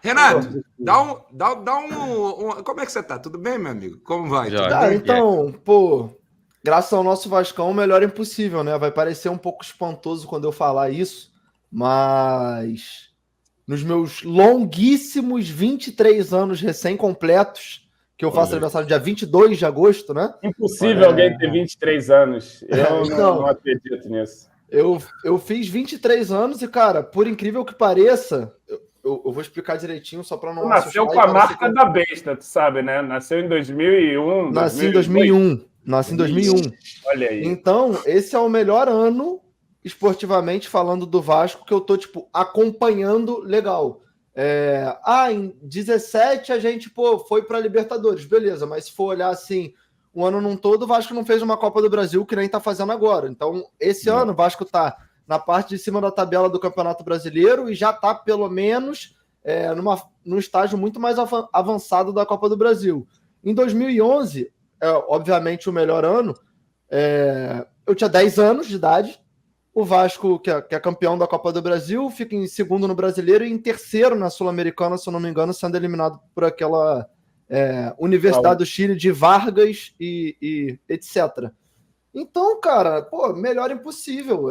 Renato, como é que você tá? Tudo bem, meu amigo? Como vai? Tudo Cara, bem? então, pô, graças ao nosso Vascão, o melhor é impossível, né? Vai parecer um pouco espantoso quando eu falar isso, mas nos meus longuíssimos 23 anos recém-completos, que eu faço Olha aí. aniversário dia 22 de agosto, né? Impossível alguém ter 23 anos. Eu Então, não acredito nisso. eu fiz 23 anos e, cara, por incrível que pareça, eu vou explicar direitinho só para Tu não nasceu assustar com e a parecer que marca da besta, tu sabe, né? Nasceu em 2001, nasci em 2002. 2001. Nasci em 2001. Olha aí. Então, esse é o melhor ano, esportivamente falando do Vasco, que eu tô, tipo, acompanhando legal. Em 17 a gente, pô, foi pra Libertadores, beleza, mas se for olhar assim, o ano num todo, o Vasco não fez uma Copa do Brasil que nem tá fazendo agora. Então, esse ano, o Vasco tá na parte de cima da tabela do Campeonato Brasileiro e já tá, pelo menos, num estágio muito mais avançado da Copa do Brasil. Em 2011, obviamente o melhor ano, eu tinha 10 anos de idade. O Vasco, que é campeão da Copa do Brasil, fica em segundo no Brasileiro e em terceiro na Sul-Americana, se eu não me engano, sendo eliminado por aquela Universidade do Chile de Vargas e etc. Então, cara, pô, melhor impossível.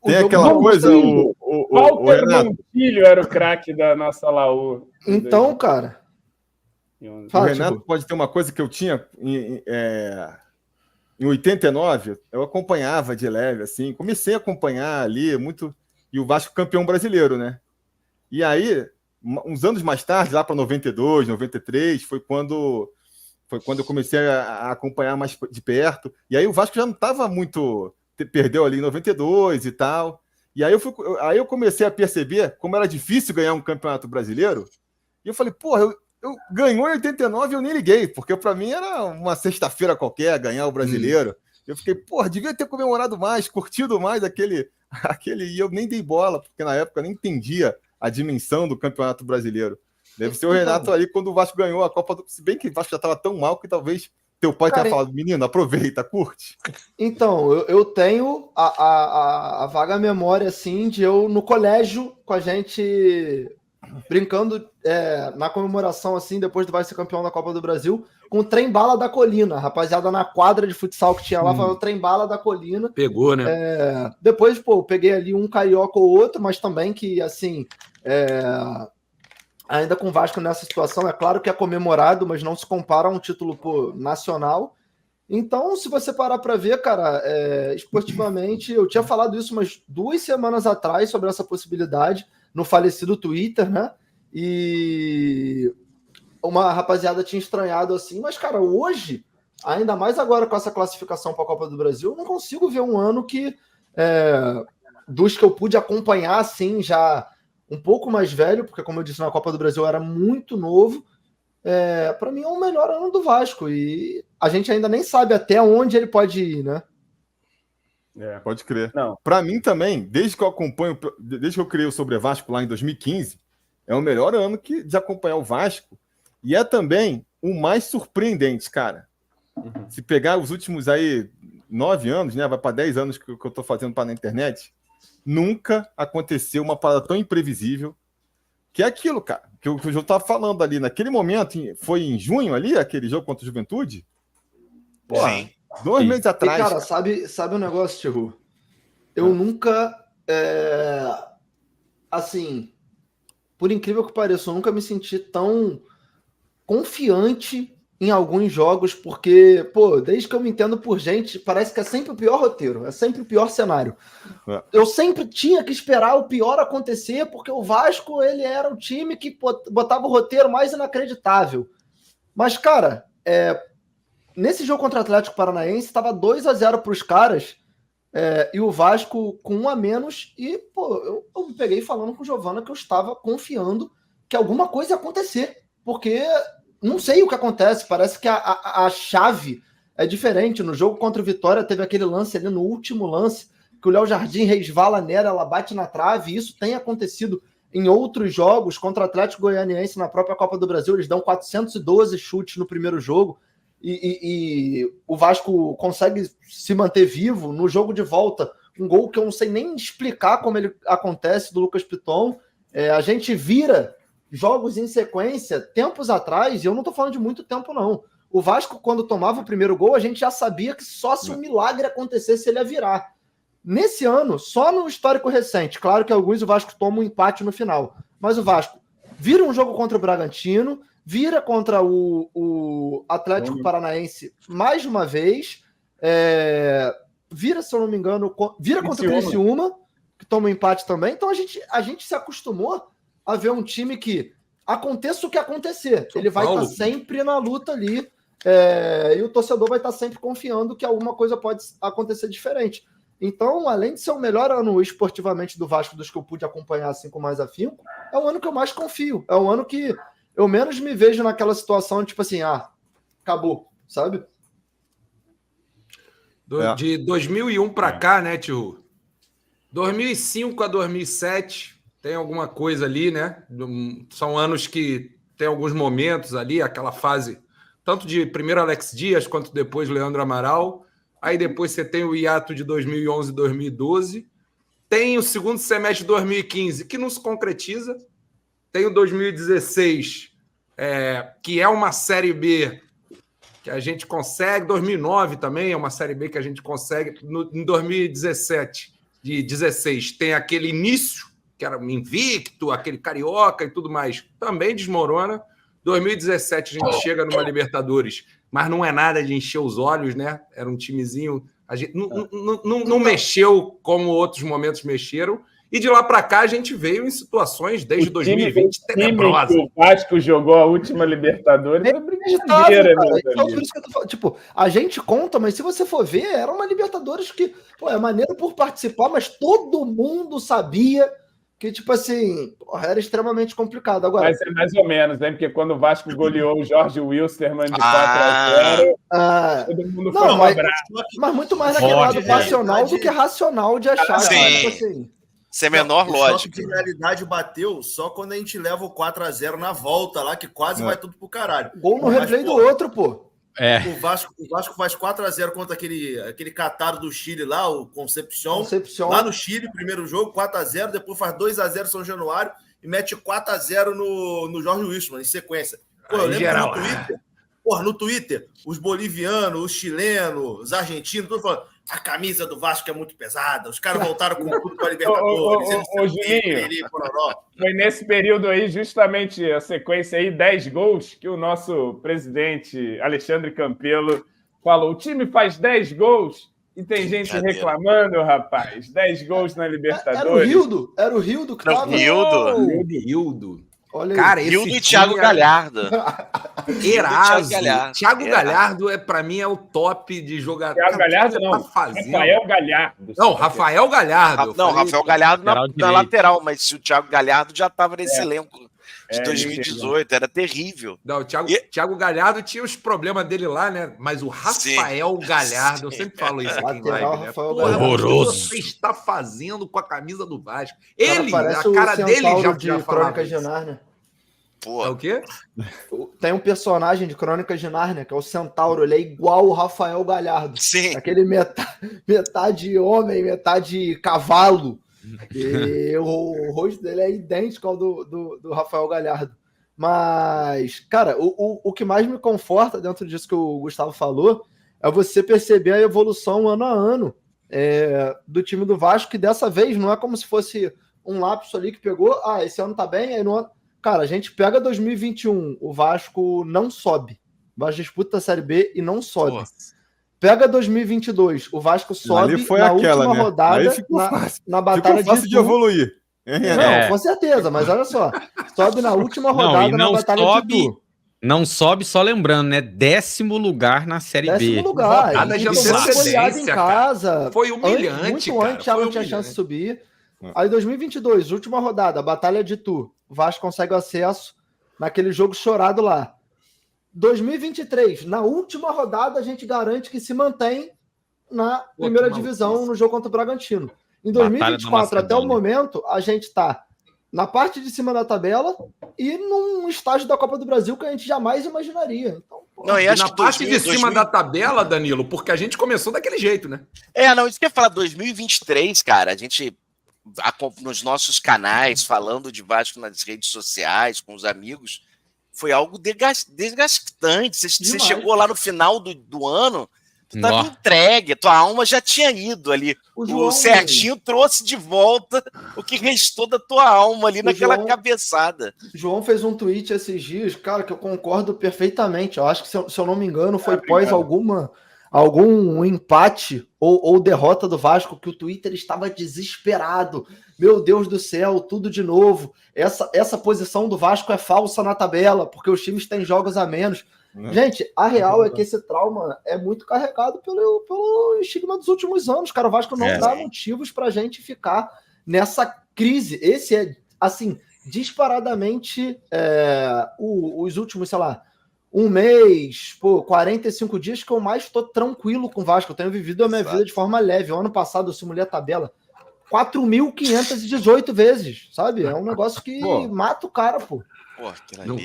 Tem aquela coisa, o Walter Renato. Montilho era o craque da nossa Laú. Então, cara. O Renato pode ter uma coisa que eu tinha em 89, eu acompanhava de leve, assim, comecei a acompanhar ali muito, e o Vasco campeão brasileiro, né? E aí, uns anos mais tarde, lá para 92, 93, foi quando eu comecei a acompanhar mais de perto, e aí o Vasco já não estava muito, perdeu ali em 92 e tal, e aí eu comecei a perceber como era difícil ganhar um campeonato brasileiro, e eu falei, porra, eu ganhou em 89 e eu nem liguei, porque para mim era uma sexta-feira qualquer ganhar o brasileiro. Eu fiquei, porra, devia ter comemorado mais, curtido mais aquele, e eu nem dei bola, porque na época eu nem entendia a dimensão do Campeonato Brasileiro. Deve ser o Renato ali quando o Vasco ganhou a Copa do... Se bem que o Vasco já estava tão mal que talvez teu pai tenha falado, menino, aproveita, curte. Então, eu tenho a vaga memória, assim, de eu no colégio com a gente brincando na comemoração, assim, depois do Vasco ser campeão da Copa do Brasil, com o trem-bala da Colina. A rapaziada na quadra de futsal que tinha lá, falando trem-bala da Colina. Pegou, né? Depois, pô, eu peguei ali um carioca ou outro, mas também que, assim, ainda com o Vasco nessa situação, é claro que é comemorado, mas não se compara a um título, pô, nacional. Então, se você parar para ver, cara, esportivamente, eu tinha falado isso umas 2 semanas atrás sobre essa possibilidade no falecido Twitter, né? E uma rapaziada tinha estranhado assim, mas, cara, hoje, ainda mais agora com essa classificação para a Copa do Brasil, eu não consigo ver um ano que, dos que eu pude acompanhar, assim, já um pouco mais velho, porque, como eu disse, na Copa do Brasil eu era muito novo. Para mim é o melhor ano do Vasco e a gente ainda nem sabe até onde ele pode ir, né? Pode crer. Para mim também, desde que eu criei o Sobre Vasco lá em 2015, é o melhor ano de acompanhar o Vasco e é também o mais surpreendente, cara. Se pegar os últimos aí 9 anos, né, vai para 10 anos que eu tô fazendo na internet, nunca aconteceu uma parada tão imprevisível. Que é aquilo, cara, que o João estava falando ali. Naquele momento, foi em junho ali, aquele jogo contra a Juventude? Pô, Sim. 2 meses atrás. E, cara, sabe um negócio, Thiago? Eu nunca, assim, por incrível que pareça, eu nunca me senti tão confiante em alguns jogos, porque, pô, desde que eu me entendo por gente, parece que é sempre o pior roteiro, é sempre o pior cenário. Eu sempre tinha que esperar o pior acontecer, porque o Vasco, ele era o time que botava o roteiro mais inacreditável. Mas, cara, nesse jogo contra o Atlético Paranaense, estava 2-0 para os caras, e o Vasco com 1 a menos, e, pô, eu me peguei falando com o Giovana que eu estava confiando que alguma coisa ia acontecer, porque não sei o que acontece, parece que a chave é diferente. No jogo contra o Vitória teve aquele lance ali no último lance, que o Léo Jardim resvala nela, ela bate na trave, e isso tem acontecido em outros jogos, contra o Atlético Goianiense na própria Copa do Brasil, eles dão 412 chutes no primeiro jogo, e o Vasco consegue se manter vivo. No jogo de volta, um gol que eu não sei nem explicar como ele acontece, do Lucas Piton, A gente vira jogos em sequência, tempos atrás, e eu não tô falando de muito tempo, não. O Vasco, quando tomava o primeiro gol, a gente já sabia que só se um milagre acontecesse ele ia virar. Nesse ano, só no histórico recente, claro que alguns o Vasco toma um empate no final, mas o Vasco vira um jogo contra o Bragantino, vira contra o Atlético Paranaense mais uma vez, vira, se eu não me engano, vira contra o Criciúma, que toma um empate também. Então a gente se acostumou a ver um time que, aconteça o que acontecer, ele vai estar sempre na luta ali, e o torcedor vai estar sempre confiando que alguma coisa pode acontecer diferente. Então, além de ser o melhor ano esportivamente do Vasco, dos que eu pude acompanhar assim com mais afinco, é o ano que eu mais confio. É o ano que eu menos me vejo naquela situação, tipo assim, acabou, sabe? De 2001 para cá, né, tio? 2005 a 2007, tem alguma coisa ali, né? São anos que tem alguns momentos ali, aquela fase, tanto de primeiro Alex Dias, quanto depois Leandro Amaral. Aí depois você tem o hiato de 2011 e 2012. Tem o segundo semestre de 2015, que não se concretiza. Tem o 2016, que é uma Série B que a gente consegue. 2009 também é uma Série B que a gente consegue. Em 2017, de 16, tem aquele início, que era um invicto, aquele carioca e tudo mais. Também desmorona. 2017 a gente chega numa Libertadores, mas não é nada de encher os olhos, né? Era um timezinho... A gente não mexeu como outros momentos mexeram. E de lá para cá a gente veio em situações desde 2020 tenebrosas. O Vasco jogou a última Libertadores. É brincadeira, então, por isso que eu tô falando. Tipo, a gente conta, mas se você for ver, era uma Libertadores que, é maneiro por participar, mas todo mundo sabia que, tipo assim, era extremamente complicado. Agora, mas é mais ou menos, né? Porque quando o Vasco goleou o Jorge Wilstermann de 4-0, todo mundo foi um abraço. Mas muito mais naquele lado passional do que racional de achar. Sim. Tipo assim, sem a menor lógica. Só que a realidade bateu só quando a gente leva o 4-0 na volta lá, que quase vai tudo pro caralho. Gol no replay do outro, pô. O Vasco faz 4-0 contra aquele catado do Chile lá, o Concepción. Lá no Chile, primeiro jogo, 4-0, depois faz 2-0 São Januário e mete 4-0 no Jorge Wilstermann, em sequência. Pô, eu lembro no Twitter, os bolivianos, os chilenos, os argentinos, todos falando, a camisa do Vasco é muito pesada, os caras voltaram com tudo para a Libertadores. Juninho, foi nesse período aí, justamente a sequência aí, 10 gols, que o nosso presidente Alexandre Campelo falou, o time faz 10 gols e tem gente reclamando, rapaz. 10 gols na Libertadores. Era o Rildo que tava. Rildo. Olha cara, Rildo e Thiago Galhardo. Thiago Galhardo, para mim, é o top de jogador. Thiago Galhardo não. Rafael Galhardo. Não, Rafael Galhardo. Rafael Galhardo na lateral, mas se o Thiago Galhardo já estava nesse elenco de 2018, era terrível. Não, o Thiago Galhardo tinha os problemas dele lá, né? Mas o Rafael Galhardo, eu sempre falo isso aqui em live, né? Horroroso. O que você está fazendo com a camisa do Vasco? Ele, a cara dele já falava de Nárnia. Pô. É o quê? Tem um personagem de Crônicas de Nárnia, que é o Centauro, ele é igual o Rafael Galhardo. Sim. Aquele metade homem, metade cavalo. E o rosto dele é idêntico ao do Rafael Galhardo. Mas, cara, o que mais me conforta dentro disso que o Gustavo falou é você perceber a evolução ano a ano do time do Vasco, que dessa vez não é como se fosse um lapso ali que pegou, esse ano tá bem, aí no ano... Cara, a gente pega 2021, o Vasco não sobe. O Vasco disputa a Série B e não sobe. Nossa. Pega 2022, o Vasco sobe na última rodada na batalha de evoluir. Não, com certeza, mas olha só. Sobe na última rodada na batalha de Itu. Não sobe, só lembrando, né? 10º lugar na Série B. 10º lugar. Nada de goleado em casa. Foi humilhante, muito antes, já não tinha chance de subir. Aí 2022, última rodada, batalha de Itu. O Vasco consegue o acesso naquele jogo chorado lá. 2023, na última rodada, a gente garante que se mantém na primeira divisão no jogo contra o Bragantino. Em 2024, até o momento, a gente está na parte de cima da tabela e num estágio da Copa do Brasil que a gente jamais imaginaria. Então, na parte de cima da tabela, Danilo, porque a gente começou daquele jeito, né? Isso que eu ia falar, 2023, cara, a gente nos nossos canais, falando de Vasco nas redes sociais, com os amigos, foi algo desgastante. Você chegou lá no final do ano, tu estava entregue, tua alma já tinha ido ali. O Serginho trouxe de volta o que restou da tua alma ali naquela cabeçada. O João fez um tweet esses dias, cara, que eu concordo perfeitamente. Eu acho que, se eu não me engano, foi pós algum empate ou derrota do Vasco, que o Twitter estava desesperado. Meu Deus do céu, tudo de novo. Essa posição do Vasco é falsa na tabela, porque os times têm jogos a menos. Gente, a real é que esse trauma é muito carregado pelo estigma dos últimos anos, cara. O Vasco não dá motivos pra gente ficar nessa crise. Esse é, assim, disparadamente os últimos, sei lá, um mês, 45 dias que eu mais tô tranquilo com o Vasco. Eu tenho vivido a minha vida de forma leve. O ano passado eu simulei a tabela 4.518 vezes, sabe? É um negócio que mata o cara, pô.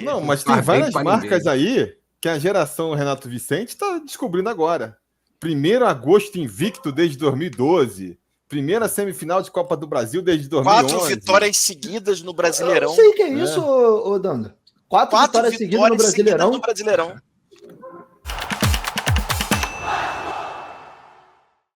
Não, mas tem várias marcas aí que a geração Renato Vicente está descobrindo agora. 1º agosto invicto desde 2012. Primeira semifinal de Copa do Brasil desde 2011. 4 vitórias seguidas no Brasileirão. Eu não sei o que é isso, ô Danda. 4 vitórias seguidas no Brasileirão.